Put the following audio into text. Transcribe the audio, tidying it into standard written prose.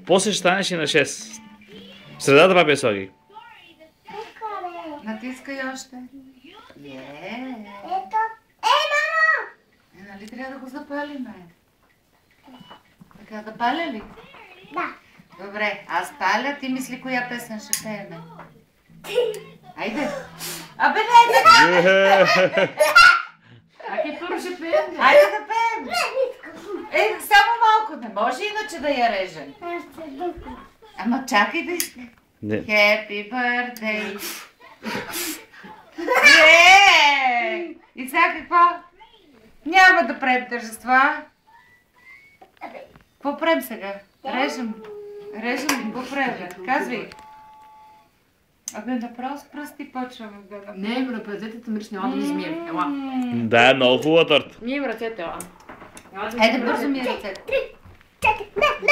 После ще станеш и на 6. В средата, папи, Соги. Натискай още. Ето. Мамо! Нали трябва да го запалиме? Така, да паля ли? Да. Добре, аз паля, ти мисли коя песен ще пееме. Айде. Абе, не! Аки първо ще пеем. Айде да пеем. Само малко, не може иначе да я режем. Ама чакай да иска. Happy birthday. И сега какво? Няма да правим тържества. Какво правим сега? Режем. Режем ли? Какво правим? Казвай. Абе, направо с пръсти почваме да... Не, им ръцете, мириш, няма да ми измием. Ела. Да, е много хубава торта. Мием ръцете, ела. Айде бързо ми ръцете. 3, 4, не!